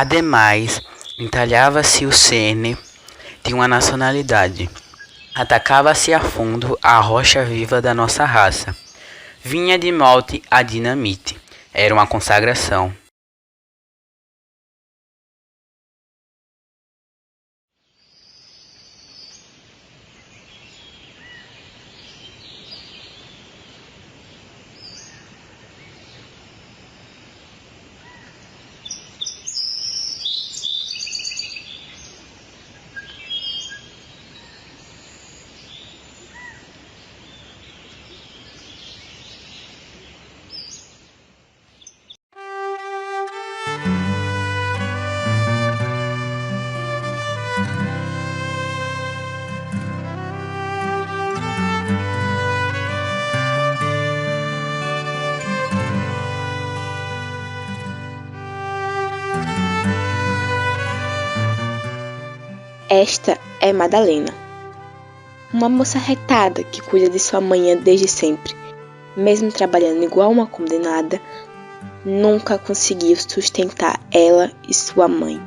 Ademais, entalhava-se o cerne de uma nacionalidade. Atacava-se a fundo a rocha viva da nossa raça. Vinha de morte a dinamite. Era uma consagração. Esta é Madalena, uma moça retada que cuida de sua mãe desde sempre. Mesmo trabalhando igual uma condenada, nunca conseguiu sustentar ela e sua mãe.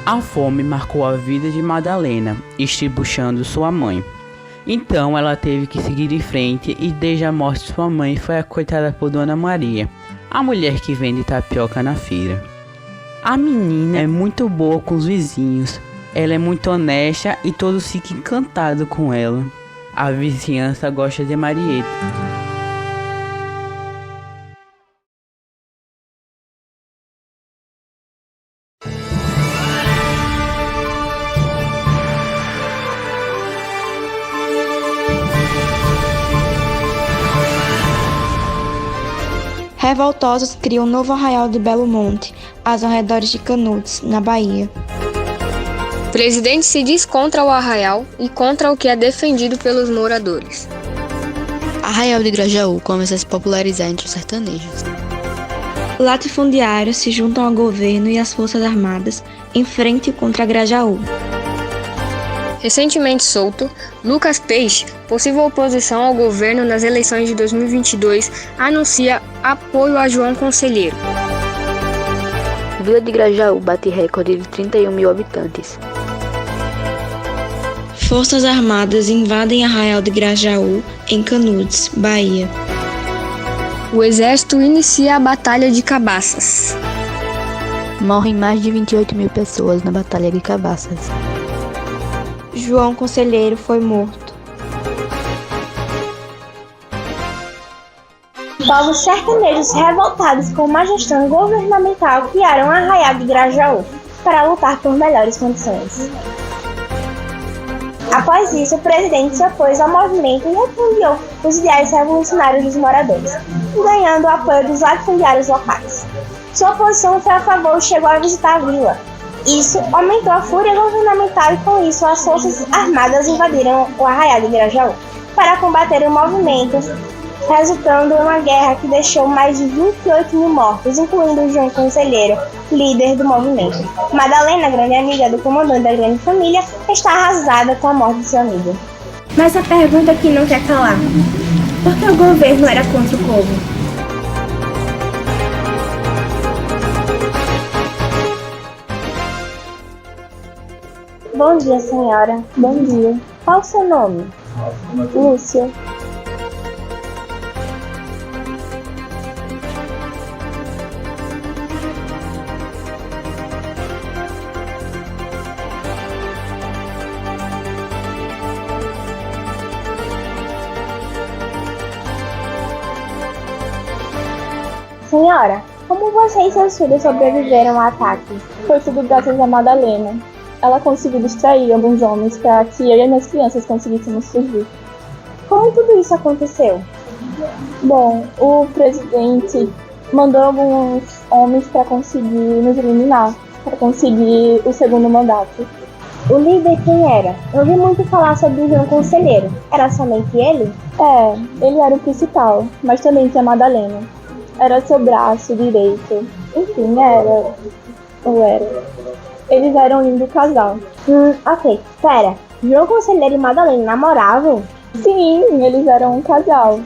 A fome marcou a vida de Madalena, estribuchando sua mãe. Então ela teve que seguir em frente e desde a morte de sua mãe foi acoitada por Dona Maria, a mulher que vende tapioca na feira. A menina é muito boa com os vizinhos, ela é muito honesta e todos ficam encantados com ela. A vizinhança gosta de Marieta. Revoltosos criam um novo arraial de Belo Monte, aos arredores de Canudos, na Bahia. O presidente se diz contra o arraial e contra o que é defendido pelos moradores. Arraial de Grajaú começa a se popularizar entre os sertanejos. Latifundiários se juntam ao governo e às forças armadas em frente contra Grajaú. Recentemente solto, Lucas Peixe, possível oposição ao governo nas eleições de 2022, anuncia apoio a João Conselheiro. Vila de Grajaú bate recorde de 31 mil habitantes. Forças armadas invadem Arraial de Grajaú, em Canudos, Bahia. O exército inicia a Batalha de Cabaças. Morrem mais de 28 mil pessoas na Batalha de Cabaças. João Conselheiro foi morto. Povos sertanejos revoltados com uma gestão governamental criaram Arraial de Grajaú para lutar por melhores condições. Após isso, o presidente se opôs ao movimento e repudiou os ideais revolucionários dos moradores, ganhando o apoio dos latifundiários locais. Sua posição foi a favor e chegou a visitar a vila. Isso aumentou a fúria governamental e, com isso, as forças armadas invadiram o Arraial de Grajaú para combater o movimento, resultando em uma guerra que deixou mais de 28 mil mortos, incluindo João Conselheiro, líder do movimento. Madalena, grande amiga do comandante da grande família, está arrasada com a morte de seu amigo. Mas a pergunta que não quer calar: por que o governo era contra o povo? Bom dia, senhora. Bom dia. Qual o seu nome? Lúcia. Senhora, como você e seus filhos sobreviveram ao ataque? Foi tudo graças a Madalena. Ela conseguiu distrair alguns homens para que eu e as minhas crianças conseguíssemos fugir. Como tudo isso aconteceu? Bom, o presidente mandou alguns homens para conseguir nos eliminar, para conseguir o segundo mandato. O líder quem era? Eu ouvi muito falar sobre o João Conselheiro. Era somente ele? Ele era o principal, mas também tinha a Madalena. Era seu braço direito. Enfim, era. Eles eram um lindo casal. Ok. Pera, João Conselheiro e Madalena namoravam? Sim, eles eram um casal.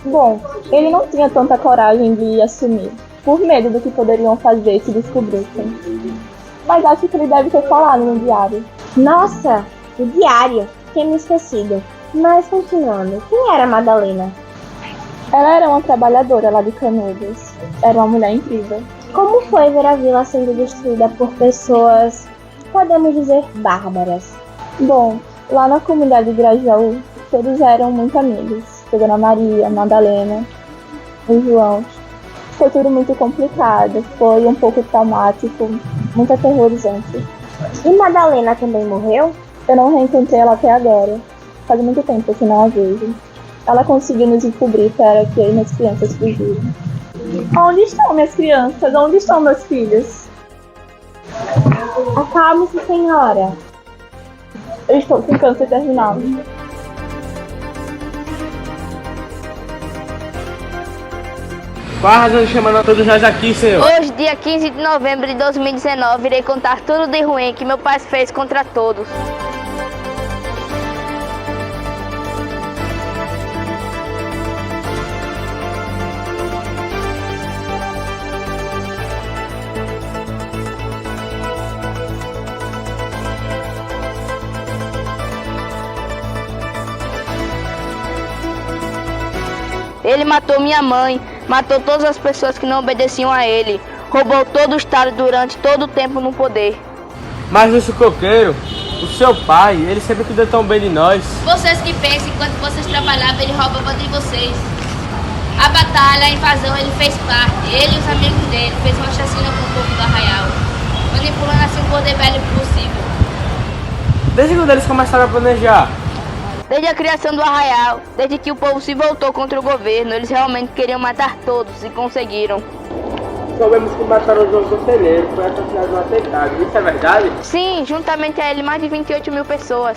Bom, ele não tinha tanta coragem de assumir, por medo do que poderiam fazer se descobrissem. Mas acho que ele deve ter falado no diário. Nossa, o diário. Tinha me esquecido. Mas continuando, quem era Madalena? Ela era uma trabalhadora lá de Canudos. Era uma mulher incrível. Como foi ver a vila sendo destruída por pessoas, podemos dizer, bárbaras? Bom, lá na comunidade de Grajaú, todos eram muito amigos. A Dona Maria, a Madalena, o João. Foi tudo muito complicado, foi um pouco traumático, muito aterrorizante. E Madalena também morreu? Eu não reencontrei ela até agora. Faz muito tempo que não a vejo. Ela conseguiu nos encobrir para que minhas crianças fugiram. Onde estão minhas crianças? Onde estão meus filhos? Acalme-se, senhora. Eu estou com câncer terminal. Qual a razão de chamar todos nós aqui, senhor? Hoje, dia 15 de novembro de 2019, irei contar tudo de ruim que meu pai fez contra todos. Ele matou minha mãe, matou todas as pessoas que não obedeciam a ele, roubou todo o estado durante todo o tempo no poder. Mas o coqueiro, o seu pai, ele sempre cuidou tão bem de nós. Vocês que pensam, enquanto vocês trabalhavam, ele roubava de vocês. A batalha, a invasão, ele fez parte. Ele e os amigos dele fez uma chacina com o povo do Arraial, manipulando assim o poder velho possível. Desde quando eles começaram a planejar? Desde a criação do Arraial, desde que o povo se voltou contra o governo, eles realmente queriam matar todos e conseguiram. Soubemos que mataram o João Conselheiro, foi assassinado no atentado. Isso é verdade? Sim, juntamente a ele, mais de 28 mil pessoas.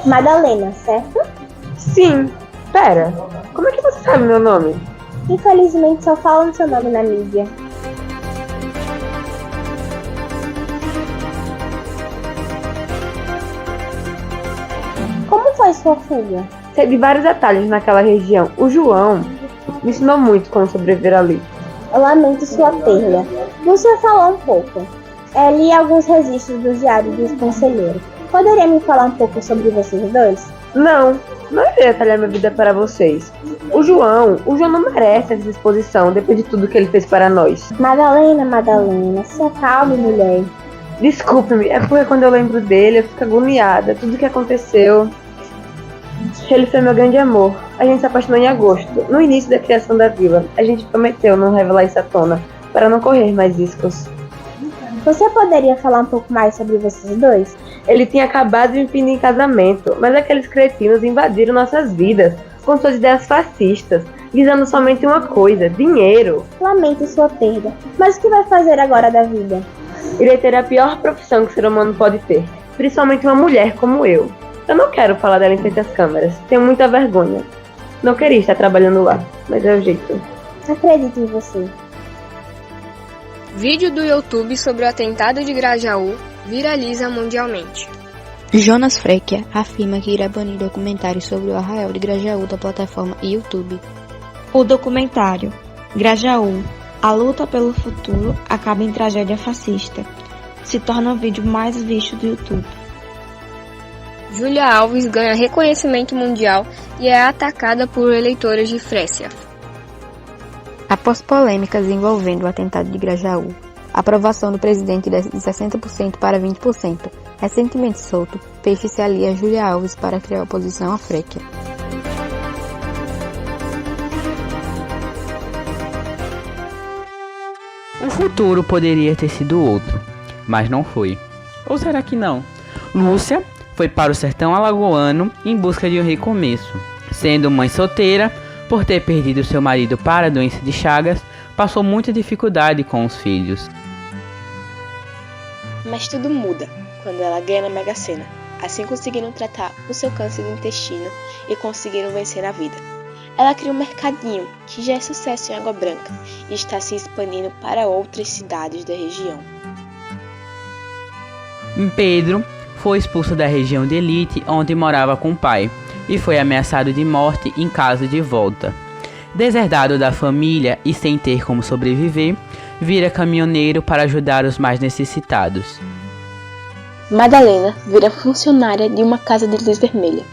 Madalena, certo? Sim. Pera, como é que você sabe meu nome? Infelizmente só falam seu nome na mídia. Como foi sua fuga? Sei de vários atalhos naquela região. O João me ensinou muito como sobreviver ali. Eu lamento sua perda. Você falou um pouco. Li alguns registros do diário do conselheiro. Poderia me falar um pouco sobre vocês dois? Não irei detalhar minha vida para vocês. O João não merece essa exposição depois de tudo que ele fez para nós. Madalena, se acalme, mulher. Desculpe-me, é porque quando eu lembro dele eu fico agoniada. Tudo que aconteceu. Ele foi meu grande amor. A gente se apaixonou em agosto, no início da criação da vila. A gente prometeu não revelar isso à tona, para não correr mais riscos. Você poderia falar um pouco mais sobre vocês dois? Ele tinha acabado de me pedir em casamento, mas aqueles cretinos invadiram nossas vidas com suas ideias fascistas, visando somente uma coisa, dinheiro. Lamento sua perda, mas o que vai fazer agora da vida? Irei ter a pior profissão que o ser humano pode ter, principalmente uma mulher como eu. Eu não quero falar dela em frente às câmeras, tenho muita vergonha. Não queria estar trabalhando lá, mas é o jeito. Acredito em você. Vídeo do YouTube sobre o atentado de Grajaú viraliza mundialmente. Jonas Frecia afirma que irá banir documentários sobre o Arraial de Grajaú da plataforma YouTube. O documentário Grajaú, a luta pelo futuro acaba em tragédia fascista, se torna o vídeo mais visto do YouTube. Júlia Alves ganha reconhecimento mundial e é atacada por eleitores de Frecia. Após polêmicas envolvendo o atentado de Grajaú, a aprovação do presidente desce de 60% para 20%. Recentemente solto, Peixe se alia a Júlia Alves para criar oposição a Frecia. O futuro poderia ter sido outro, mas não foi. Ou será que não? Lúcia foi para o sertão alagoano em busca de um recomeço. Sendo mãe solteira, por ter perdido seu marido para a doença de Chagas, passou muita dificuldade com os filhos. Mas tudo muda quando ela ganha na Mega Sena. Assim conseguiram tratar o seu câncer do intestino e conseguiram vencer na vida. Ela cria um mercadinho que já é sucesso em Água Branca e está se expandindo para outras cidades da região. Pedro foi expulso da região de Elite, onde morava com o pai, e foi ameaçado de morte em caso de volta. Deserdado da família e sem ter como sobreviver, vira caminhoneiro para ajudar os mais necessitados. Madalena vira funcionária de uma casa de luz vermelha,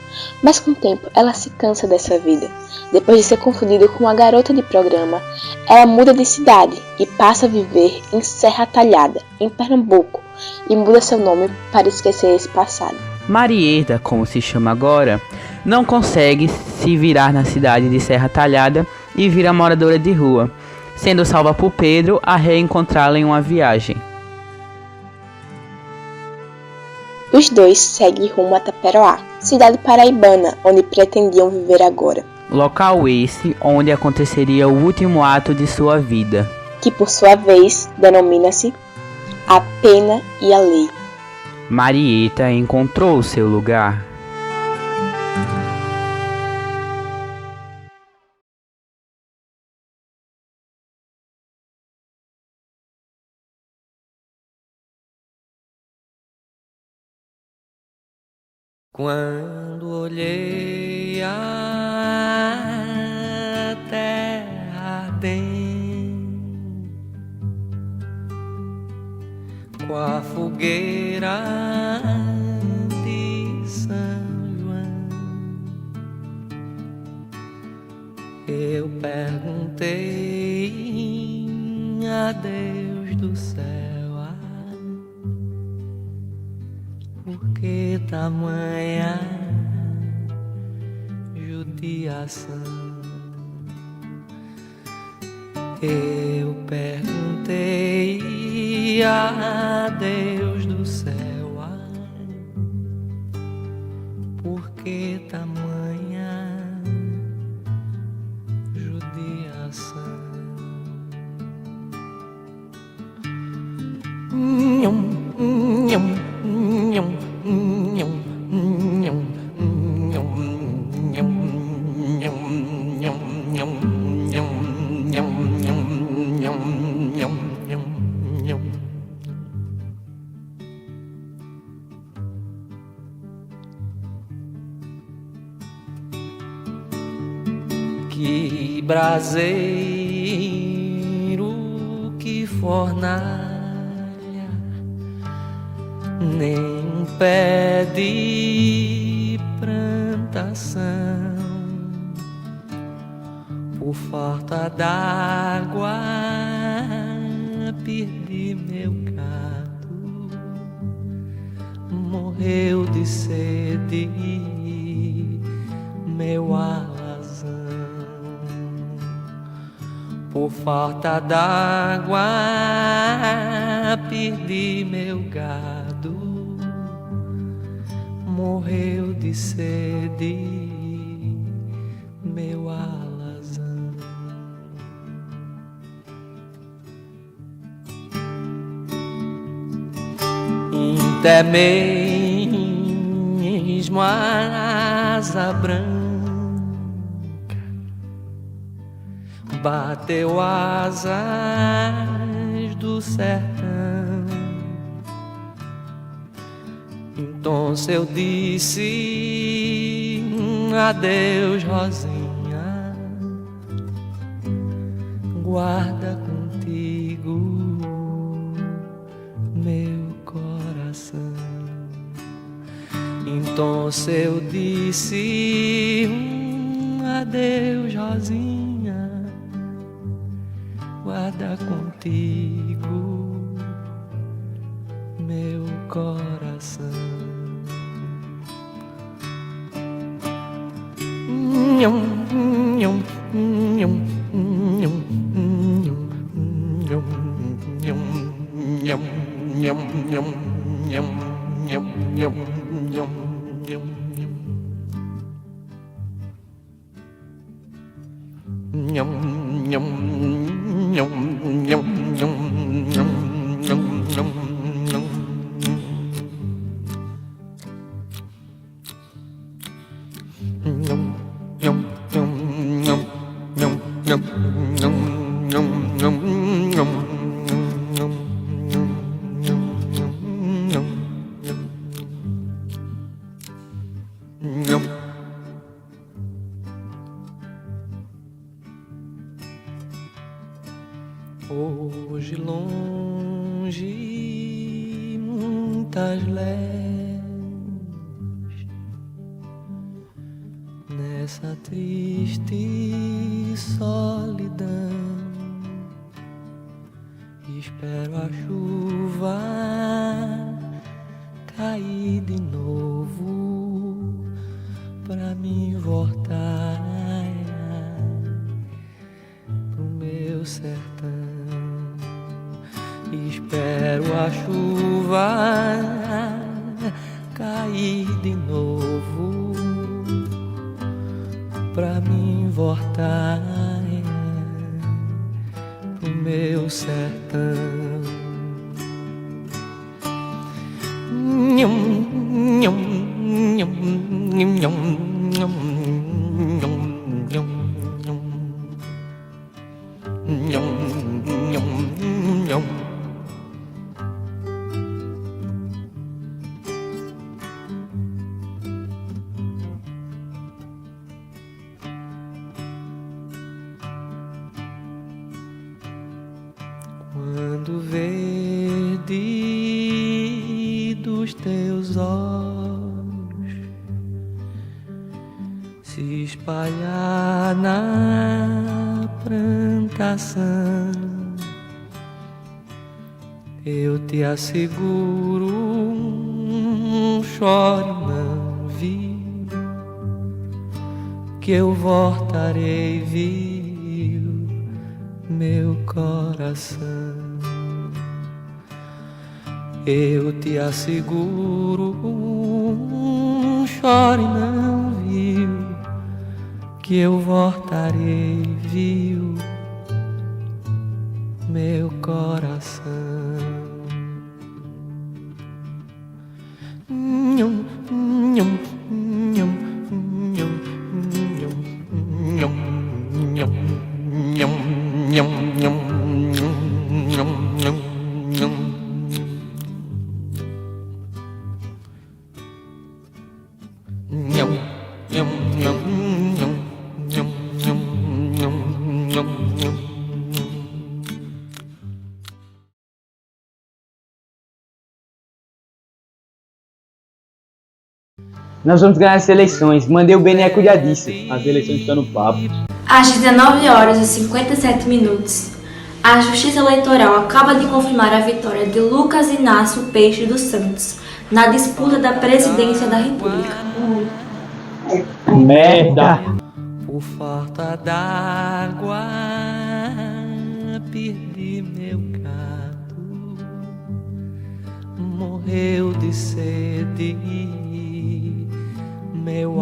mas com o tempo ela se cansa dessa vida. Depois de ser confundida com uma garota de programa, ela muda de cidade e passa a viver em Serra Talhada, em Pernambuco, e muda seu nome para esquecer esse passado. Marieta, como se chama agora, não consegue se virar na cidade de Serra Talhada e vira moradora de rua, sendo salva por Pedro a reencontrá-la em uma viagem. Os dois seguem rumo a Taperoá, cidade paraibana, onde pretendiam viver agora. Local esse onde aconteceria o último ato de sua vida, que por sua vez denomina-se A Pena e a Lei. Marieta encontrou o seu lugar. Quando olhei a terra ardente, com a fogueira de São João, eu perguntei a Deus do céu: por que tamanha judiação? Eu perguntei a Deus do céu: por que tamanha judiação? Que braseiro, que fornalha, nem um pé de plantação, por falta d'água perdi meu gado, morreu de sede meu alazão. Por falta d'água perdi meu gado, morreu de sede meu alazão. Até mesmo a asa branca bateu asas do sertão. Então eu disse adeus, Rosinha, guarda contigo meu coração. Então eu disse adeus, Rosinha, guarda contigo meu coração. Hoje longe, muitas léguas, nessa triste solidão, espero a chuva cair de novo pra me voltar pro meu sertão. Espero a chuva cair de novo pra me voltar pro meu sertão. Quando verde dos teus olhos se espalhar na plantação, eu te asseguro, chore não, viu, que eu voltarei, viu, meu coração. Eu te asseguro, chore não, viu, que eu voltarei, viu, meu coração. Nós vamos ganhar as eleições. Mandei o Beneco já disse. As eleições estão no papo. Às 19h57, a Justiça Eleitoral acaba de confirmar a vitória de Lucas Inácio Peixe dos Santos na disputa da presidência da República. Merda! Por falta d'água, perdi meu gado, morreu de sede meu